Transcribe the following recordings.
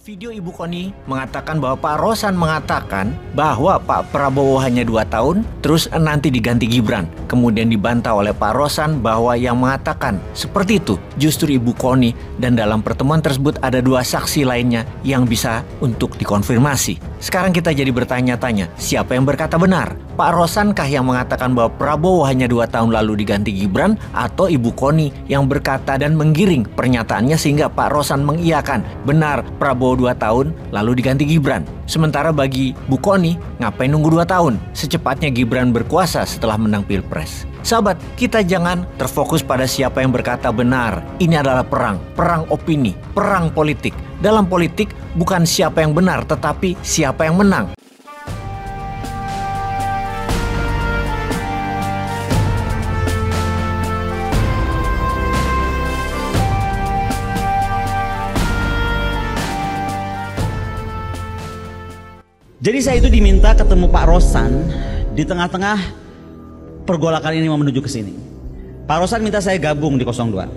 Video Ibu Koni mengatakan bahwa Pak Rosan mengatakan bahwa Pak Prabowo hanya 2 tahun, terus nanti diganti Gibran. Kemudian dibantah oleh Pak Rosan bahwa yang mengatakan seperti itu justru Ibu Koni, dan dalam pertemuan tersebut ada 2 saksi lainnya yang bisa untuk dikonfirmasi. Sekarang kita jadi bertanya-tanya, siapa yang berkata benar? Pak Rosankah yang mengatakan bahwa Prabowo hanya 2 tahun lalu diganti Gibran, atau Ibu Koni yang berkata dan menggiring pernyataannya sehingga Pak Rosan mengiyakan benar Prabowo 2 tahun lalu diganti Gibran? Sementara bagi Bu Koni, ngapain nunggu 2 tahun? Secepatnya Gibran berkuasa setelah menang Pilpres. Sahabat, kita jangan terfokus pada siapa yang berkata benar. Ini adalah perang opini, perang politik. Dalam politik bukan siapa yang benar, tetapi siapa yang menang. Jadi saya itu diminta ketemu Pak Rosan di tengah-tengah pergolakan ini mau menuju ke sini. Pak Rosan minta saya gabung di 02.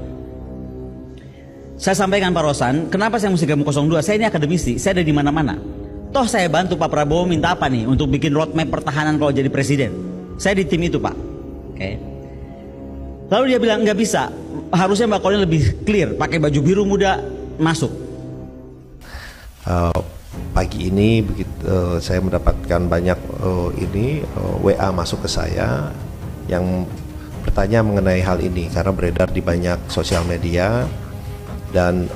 Saya sampaikan Pak Rosan, kenapa saya mesti gabung 02? Saya ini akademisi, saya ada di mana-mana. Toh saya bantu Pak Prabowo minta apa nih untuk bikin roadmap pertahanan kalau jadi presiden. Saya di tim itu Pak. Oke. Lalu dia bilang nggak bisa, harusnya Mbak Koni lebih clear, pakai baju biru muda masuk. Pagi ini begitu saya mendapatkan banyak WA masuk ke saya yang bertanya mengenai hal ini karena beredar di banyak sosial media, dan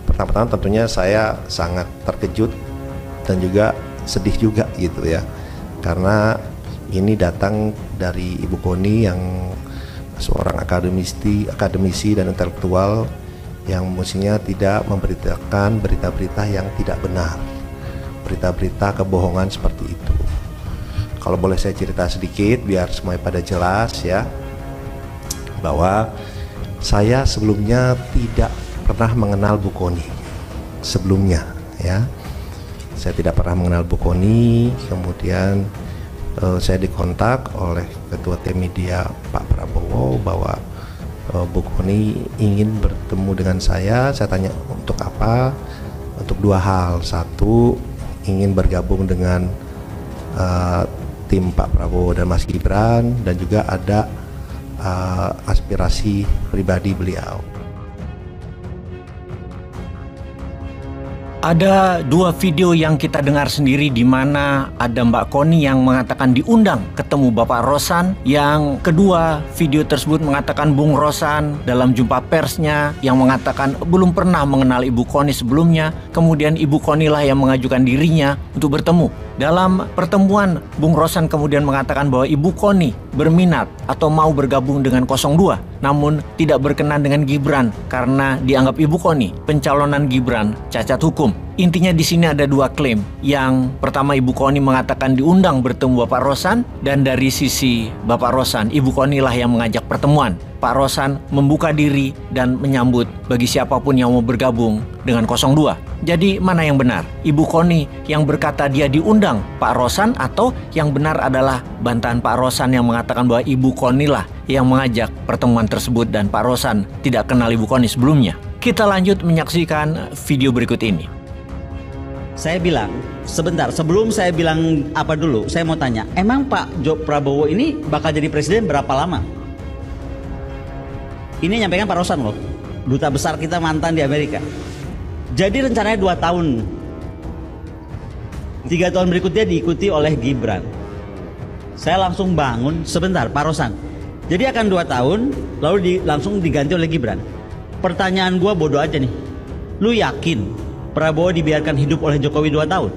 pertama-tama tentunya saya sangat terkejut dan juga sedih juga gitu ya, karena ini datang dari Ibu Koni yang seorang akademisi dan intelektual yang mestinya tidak memberitakan berita-berita yang tidak benar, berita-berita kebohongan seperti itu. Kalau boleh saya cerita sedikit biar semuanya pada jelas ya, bahwa saya sebelumnya tidak pernah mengenal Bu Koni sebelumnya ya. Saya tidak pernah mengenal Bu Koni. Kemudian saya dikontak oleh Ketua Tim Media Pak Prabowo bahwa Bu Koni ingin bertemu dengan saya. Saya tanya untuk apa? Untuk 2 hal. Satu, ingin bergabung dengan tim Pak Prabowo dan Mas Gibran, dan juga ada aspirasi pribadi beliau. Ada 2 video yang kita dengar sendiri di mana ada Mbak Koni yang mengatakan diundang ketemu Bapak Rosan. Yang kedua, video tersebut mengatakan Bung Rosan dalam jumpa persnya yang mengatakan belum pernah mengenal Ibu Koni sebelumnya. Kemudian Ibu Koni lah yang mengajukan dirinya untuk bertemu. Dalam pertemuan, Bung Rosan kemudian mengatakan bahwa Ibu Koni berminat atau mau bergabung dengan 02, namun tidak berkenan dengan Gibran karena dianggap Ibu Koni pencalonan Gibran cacat hukum. Intinya di sini ada 2 klaim. Yang pertama, Ibu Koni mengatakan diundang bertemu Bapak Rosan, dan dari sisi Bapak Rosan, Ibu Koni lah yang mengajak pertemuan. Pak Rosan membuka diri dan menyambut bagi siapapun yang mau bergabung dengan 02. Jadi mana yang benar? Ibu Koni yang berkata dia diundang Pak Rosan, atau yang benar adalah bantahan Pak Rosan yang mengatakan bahwa Ibu Koni lah yang mengajak pertemuan tersebut dan Pak Rosan tidak kenal Ibu Koni sebelumnya? Kita lanjut menyaksikan video berikut ini. Saya bilang, sebentar sebelum saya bilang apa dulu, saya mau tanya, emang Pak Prabowo ini bakal jadi presiden berapa lama? Ini nyampaikan Pak Rosan loh, duta besar kita mantan di Amerika. Jadi rencananya 2 tahun. 3 tahun berikutnya diikuti oleh Gibran. Saya langsung bangun, sebentar Pak Rosan, jadi akan 2 tahun lalu langsung diganti oleh Gibran. Pertanyaan gua bodoh aja nih, lu yakin Prabowo dibiarkan hidup oleh Jokowi 2 tahun?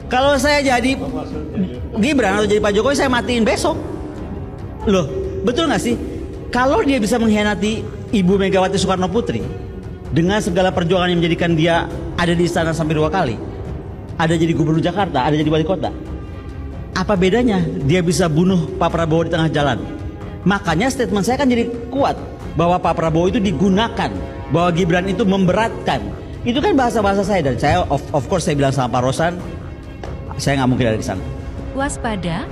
Kalau saya jadi Gibran atau jadi Pak Jokowi, saya matiin besok. Loh, betul gak sih? Kalau dia bisa mengkhianati Ibu Megawati Soekarno Putri dengan segala perjuangan yang menjadikan dia ada di istana sampai 2 kali, ada jadi gubernur Jakarta, ada jadi wali kota, apa bedanya dia bisa bunuh Pak Prabowo di tengah jalan? Makanya statement saya kan jadi kuat bahwa Pak Prabowo itu digunakan, bahwa Gibran itu memberatkan. Itu kan bahasa-bahasa saya, dan saya of course saya bilang sama Pak Rosan, saya nggak mungkin ada di sana. Waspada,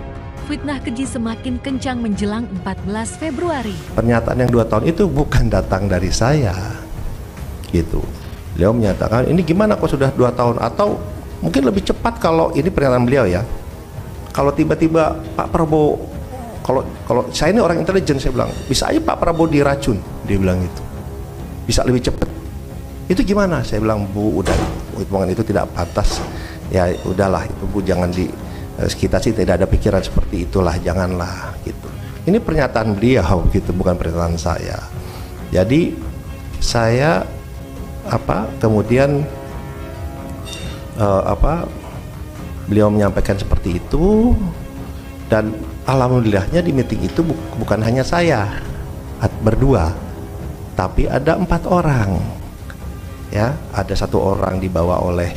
fitnah keji semakin kencang menjelang 14 Februari. Pernyataan yang 2 tahun itu bukan datang dari saya, gitu. Beliau menyatakan ini gimana kok sudah 2 tahun, atau mungkin lebih cepat kalau ini pernyataan beliau ya. Kalau tiba-tiba Pak Prabowo, kalau saya ini orang intelijen, saya bilang bisa aja Pak Prabowo diracun, dia bilang itu bisa lebih cepat. Itu gimana? Saya bilang Bu, udah hitungan itu tidak pantas. Ya udahlah itu Bu, jangan kita sih tidak ada pikiran seperti itulah, janganlah gitu. Ini pernyataan beliau gitu, bukan pernyataan saya. Jadi saya kemudian beliau menyampaikan seperti itu, dan alhamdulillahnya di meeting itu bukan hanya saya berdua, tapi ada 4 orang ya. Ada 1 orang dibawa oleh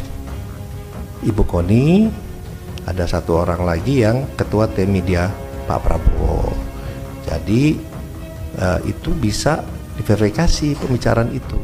Ibu Koni, ada 1 orang lagi yang ketua tim media Pak Prabowo. Jadi itu bisa diverifikasi pembicaraan itu.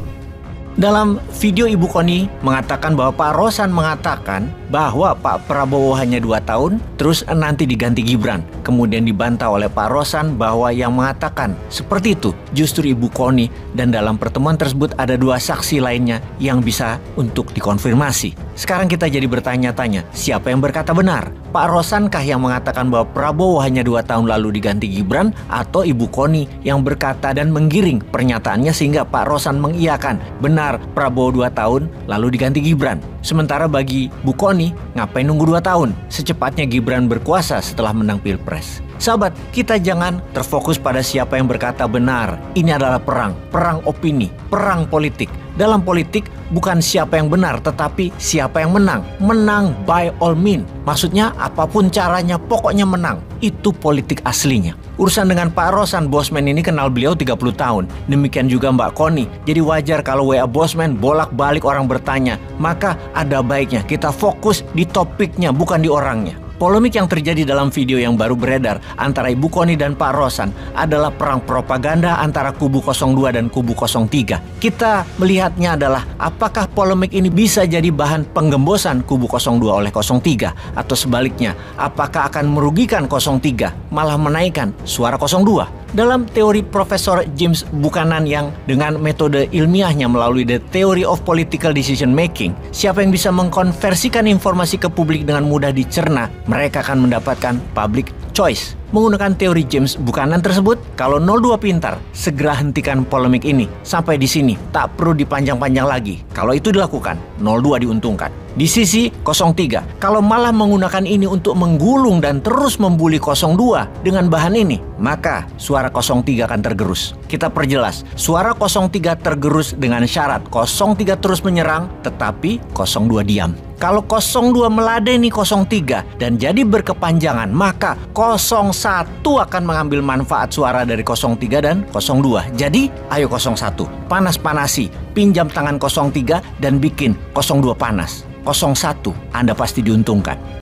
Dalam video Ibu Koni mengatakan bahwa Pak Rosan mengatakan bahwa Pak Prabowo hanya 2 tahun, terus nanti diganti Gibran. Kemudian dibantah oleh Pak Rosan bahwa yang mengatakan seperti itu justru Ibu Koni, dan dalam pertemuan tersebut ada 2 saksi lainnya yang bisa untuk dikonfirmasi. Sekarang kita jadi bertanya-tanya, siapa yang berkata benar? Pak Rosankah yang mengatakan bahwa Prabowo hanya 2 tahun lalu diganti Gibran, atau Ibu Koni yang berkata dan menggiring pernyataannya sehingga Pak Rosan mengiyakan benar Prabowo 2 tahun lalu diganti Gibran? Sementara bagi Bu Koni, ngapain nunggu 2 tahun? Secepatnya Gibran berkuasa setelah menang Pilpres. Sahabat, kita jangan terfokus pada siapa yang berkata benar. Ini adalah perang opini, perang politik. Dalam politik bukan siapa yang benar, tetapi siapa yang menang. Menang by all means. Maksudnya apapun caranya, pokoknya menang. Itu politik aslinya. Urusan dengan Pak Rosan, Bosman ini kenal beliau 30 tahun. Demikian juga Mbak Koni. Jadi wajar kalau WA Bosman bolak-balik orang bertanya. Maka ada baiknya kita fokus di topiknya, bukan di orangnya. Polemik yang terjadi dalam video yang baru beredar antara Ibu Koni dan Pak Rosan adalah perang propaganda antara kubu 02 dan kubu 03. Kita melihatnya adalah apakah polemik ini bisa jadi bahan penggembosan kubu 02 oleh 03, atau sebaliknya, apakah akan merugikan 03 malah menaikkan suara 02. Dalam teori Profesor James Buchanan yang dengan metode ilmiahnya melalui The Theory of Political Decision Making, siapa yang bisa mengkonversikan informasi ke publik dengan mudah dicerna, mereka akan mendapatkan public choice. Menggunakan teori James Buchanan tersebut, kalau 02 pintar, segera hentikan polemik ini. Sampai di sini, tak perlu dipanjang-panjang lagi. Kalau itu dilakukan, 02 diuntungkan. Di sisi 03, kalau malah menggunakan ini untuk menggulung dan terus membuli 02 dengan bahan ini, maka suara 03 akan tergerus. Kita perjelas, suara 03 tergerus dengan syarat 03 terus menyerang, tetapi 02 diam. Kalau 02 meladeni 03 dan jadi berkepanjangan, maka 01 akan mengambil manfaat suara dari 03 dan 02. Jadi, ayo 01, panas-panasi, pinjam tangan 03 dan bikin 02 panas. 01, Anda pasti diuntungkan.